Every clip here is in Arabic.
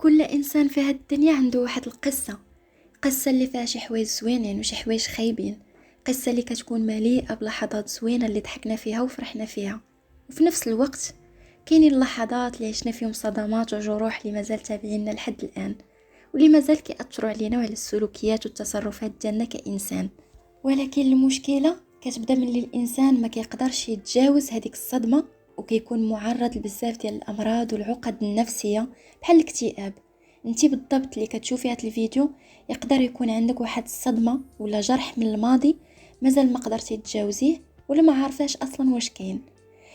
كل انسان في هاد الدنيا عنده واحد القصه اللي فيها شي حوايج زوينين وشي حوايج خايبين. قصه اللي كتكون مليئه بلحظات زوينه اللي ضحكنا فيها وفرحنا فيها، وفي نفس الوقت كاينين اللحظات اللي عشنا فيهم صدمات وجروح اللي مازال تابعيننا لحد الان، واللي مازال كيأثروا علينا وعلى السلوكيات والتصرفات ديالنا كإنسان. ولكن المشكله كتبدا ملي الانسان ما كيقدرش يتجاوز هذيك الصدمه، وكيكون معرض لبزاف ديال الامراض والعقد النفسيه بحال الاكتئاب. انتي بالضبط اللي كتشوفي هذا الفيديو يقدر يكون عندك واحد الصدمه ولا جرح من الماضي مازال ما قدرتي تجاوزيه، ولا ما عارفاش اصلا واش كاين.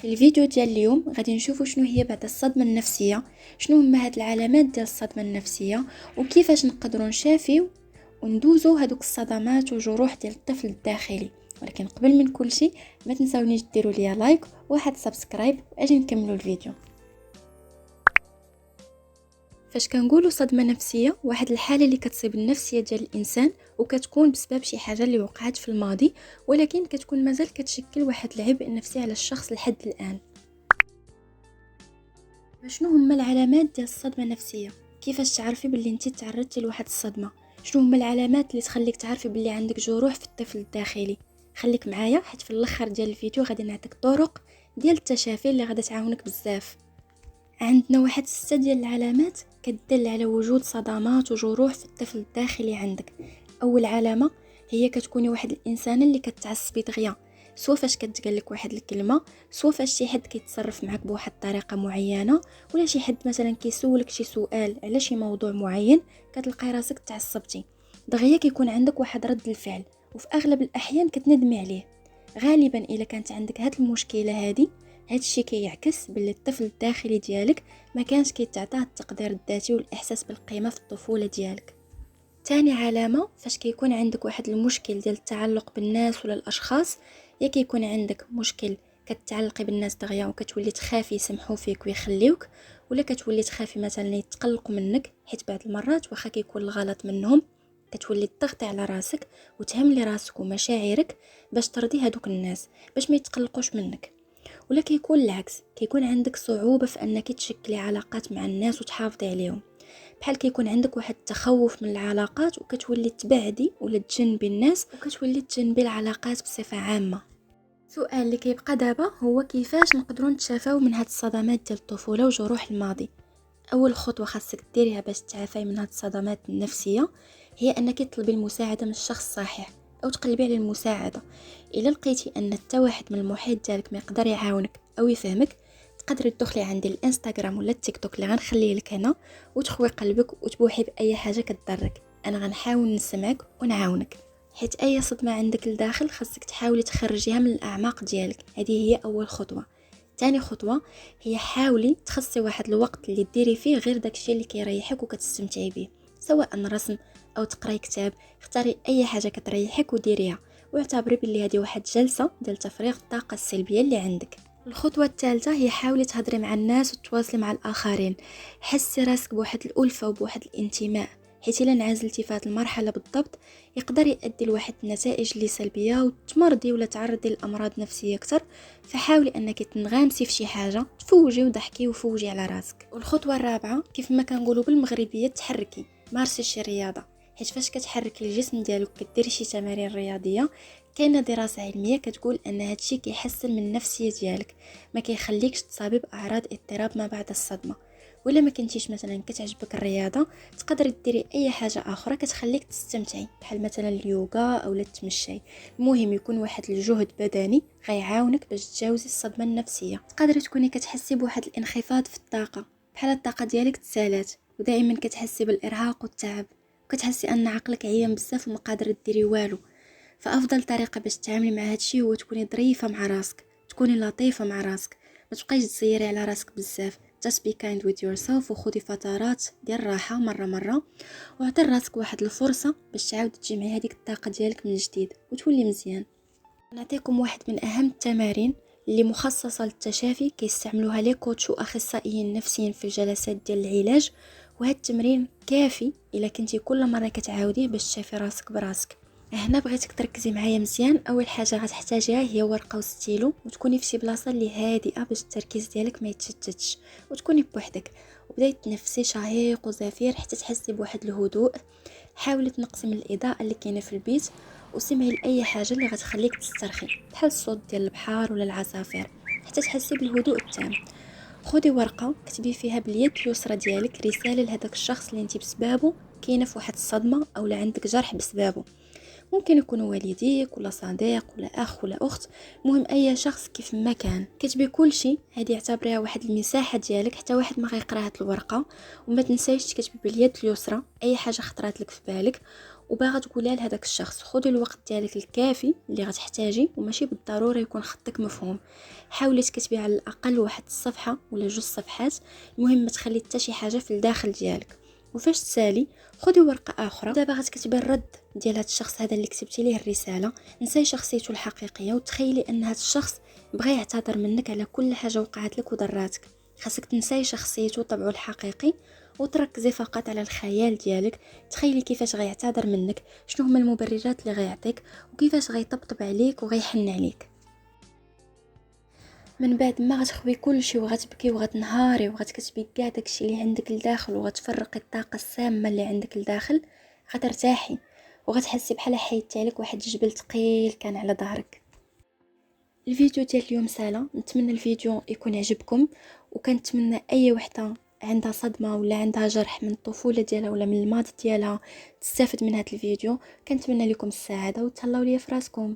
في الفيديو ديال اليوم غادي نشوفوا شنو هي بعد الصدمه النفسيه، شنو هما هاد العلامات ديال الصدمه النفسيه، وكيفاش نقدروا نشافيو وندوزو هادوك الصدمات وجروح ديال الطفل الداخلي. ولكن قبل من كل شيء ما تنساونيش ديروا لي لايك وواحد سبسكرايب واجي نكملوا الفيديو. فاش كنقولوا صدمه نفسيه، واحد الحاله اللي كتصيب النفسيه ديال الانسان وكتكون بسبب شي حاجه اللي وقعت في الماضي، ولكن كتكون مازال كتشكل واحد العبء نفسي على الشخص لحد الان. شنو هما العلامات ديال الصدمه النفسيه؟ كيفاش تعرفي باللي انت تعرضتي لواحد الصدمه؟ شنو هما العلامات اللي تخليك تعرفي باللي عندك جروح في الطفل الداخلي؟ خليك معايا حيت في الاخر ديال الفيديو غادي نعطيك طرق ديال التشافي اللي غادي تعاونك بزاف. عندنا واحد 6 ديال العلامات كتدل على وجود صدمات وجروح في الطفل الداخلي عندك. اول علامه هي كتكوني واحد الانسان اللي كتعصبي دغيا، سوا فاش كتقال لك واحد الكلمه، سوا فاش شي حد كيتصرف معك بواحد الطريقه معينه، ولا شي حد مثلا كيسولك شي سؤال على شي موضوع معين كتلقاي راسك تعصبتي دغيا. كيكون عندك واحد رد الفعل وفي اغلب الاحيان كتندمي عليه. غالبا الا كانت عندك هاد المشكله هادي، هاد الشيء كيعكس باللي الطفل الداخلي ديالك ما كانش كيتعطاه التقدير الذاتي والاحساس بالقيمه في الطفوله ديالك. تاني علامه فاش كيكون عندك واحد المشكل ديال التعلق بالناس ولا الاشخاص، يا كيكون عندك مشكل كتعلقي بالناس دغيا وكتولي تخافي يسمحوا فيك ويخليوك، ولا كتولي تخافي مثلا يتقلقوا منك حيت بعض المرات واخا كيكون الغلط منهم كتولي تضغطي على راسك وتهملي راسك ومشاعرك باش ترضي هادوك الناس باش ما يتقلقوش منك. ولا كيكون العكس، كيكون عندك صعوبة في أنك تشكلي علاقات مع الناس وتحافظي عليهم، بحال كيكون عندك واحد التخوف من العلاقات وكتولي تبعدي ولا تجنبي الناس وكتولي تجنبي العلاقات بصفة عامة. السؤال اللي كيبقى دابا هو كيفاش نقدروا نتشافاو من هاد الصدمات ديال الطفولة وجروح الماضي. أول خطوة خاصك ديريها باش تعافي من هاد الصدمات النفسية هي أنك تطلبي المساعدة من الشخص الصحيح أو تقلبي على المساعدة. إلا لقيتي أن حتى واحد من المحيط ديالك ما يقدر يعاونك أو يفهمك، تقدري تدخلي عندي الانستغرام ولا التيك توك اللي غنخليه لك هنا وتخوي قلبك وتبوحي بأي حاجة كتضرك. أنا غنحاول نسمعك ونعاونك، حيت أي صدمة عندك لداخل خاصك تحاولي تخرجيها من الأعماق ديالك. هذه هي أول خطوة. تاني خطوة هي حاولي تخصصي واحد الوقت اللي ديري فيه غير داكشي اللي كيريحك وكتستمتعي به، سواء رسم او تقراي كتاب. اختاري اي حاجه كتريحك وديريها، واعتبري باللي هذه واحد جلسه ديال تفريغ الطاقه السلبيه اللي عندك. الخطوه الثالثه هي حاولي تهضري مع الناس وتواصلي مع الاخرين. حسي راسك بواحد الالفه وبواحد الانتماء، حيت الا انعزلتي في هذه المرحله بالضبط يقدر يؤدي لواحد النتائج اللي سلبيه وتمرضي ولا تعرضي لامراض نفسيه اكثر. فحاولي انك تنغمسي في شي حاجه تفوجي وضحكي وفوجي على راسك. والخطوه الرابعه كيف ما كنقولوا بالمغربيه تحركي، مارسي شي رياضه، حيت فاش كتحركي الجسم ديالك كديري شي تمارين رياضيه كاينه دراسه علميه كتقول ان هادشي كيحسن من النفسيه ديالك، ما كيخليكش تصابي باعراض اضطراب ما بعد الصدمه. ولا ما كنتيش مثلا كتعجبك الرياضه تقدري ديري اي حاجه اخرى كتخليك تستمتعي، بحال مثلا اليوغا او التمشي. المهم يكون واحد الجهد بدني غيعاونك باش تجاوزي الصدمه النفسيه. تقدري تكوني كتحسي بواحد الانخفاض في الطاقه، بحال الطاقه ديالك تسالات ودائما كتحسي بالارهاق والتعب، وكتحسي ان عقلك عيان بزاف وما قادره ديري والو. فافضل طريقه باش تعاملي مع هادشي هو تكوني ظريفه مع راسك، تكوني لطيفه مع راسك، ما تبقايش تزيري على راسك بزاف. just be kind with yourself وخذي فترات ديال الراحه مره وعطي راسك واحد الفرصه باش تعاود تجمعي هذيك الطاقه ديالك من جديد وتولي مزيان. نعطيكم واحد من اهم التمارين اللي مخصصه للتشافي كيستعملوها لي كوتش واخصائيين نفسيين في الجلسات ديال العلاج، وهذا التمرين كافي الا كنتي كل مره كتعاوديه باش تشافي راسك براسك. هنا بغيتك تركزي معايا مزيان. اول حاجه غتحتاجيها هي ورقه وستيلو، وتكوني في شي بلاصه اللي هادئه باش التركيز ديالك ما يتشتتش، وتكوني بوحدك. وبداي تنفسي شهيق وزفير حتى تحسي بواحد الهدوء. حاولي تنقصي من الاضاءه اللي كاينه في البيت، وسمعي لاي حاجه اللي غتخليك تسترخي بحال الصوت ديال البحر ولا العصافير حتى تحسي بالهدوء التام. خدي ورقه كتبي فيها باليد اليسرى ديالك رساله لهداك الشخص اللي انت بسببه كاينه في واحد الصدمه او عندك جرح بسببه. ممكن يكون والديك ولا صديق ولا اخ ولا اخت، مهم اي شخص كيف ما كان. كتبي كل شيء، هذه اعتبريها واحد المساحه ديالك حتى واحد ما غيقرا هاد الورقه. وما تنسايش تكتبي باليد اليسرى اي حاجه خطرات لك في بالك وباغا تقولها لهداك الشخص. خذي الوقت ديالك الكافي اللي غتحتاجي، وماشي بالضروره يكون خطك مفهوم. حاولي تكتبي على الاقل واحد الصفحه ولا جوج صفحات، المهم ما تخلي حتى شي حاجه في الداخل ديالك. وفاش تسالي خدي ورقه اخرى دابا غتكتبي الرد ديال هذا الشخص هذا اللي كتبتي ليه الرساله. نساي شخصيته الحقيقيه وتخيلي ان هذا الشخص بغى يعتذر منك على كل حاجه وقعت لك وضراتك. خاصك تنساي شخصيته وطبعه الحقيقي وتركزي فقط على الخيال ديالك. تخيلي كيفاش غيعتذر منك، شنو هما المبررات اللي غيعطيك، وكيفاش غيطبطب عليك وغيحن عليك. من بعد ما غتخوي كل شيء وغتبكي وغتنهاري وغتكتبي كاع داكشي اللي عندك لداخل وغتفرقي الطاقه السامه اللي عندك لداخل، غترتاحي وغتحسي بحال حيدتي عليك واحد الجبل ثقيل كان على ظهرك. الفيديو ديال اليوم سالا، نتمنى الفيديو يكون عجبكم، وكنتمنى اي وحده عندها صدمه ولا عندها جرح من الطفوله ديالها ولا من الماضي ديالها تستافد من هذا الفيديو. كنتمنى لكم السعاده وتهلاو ليا فراسكم.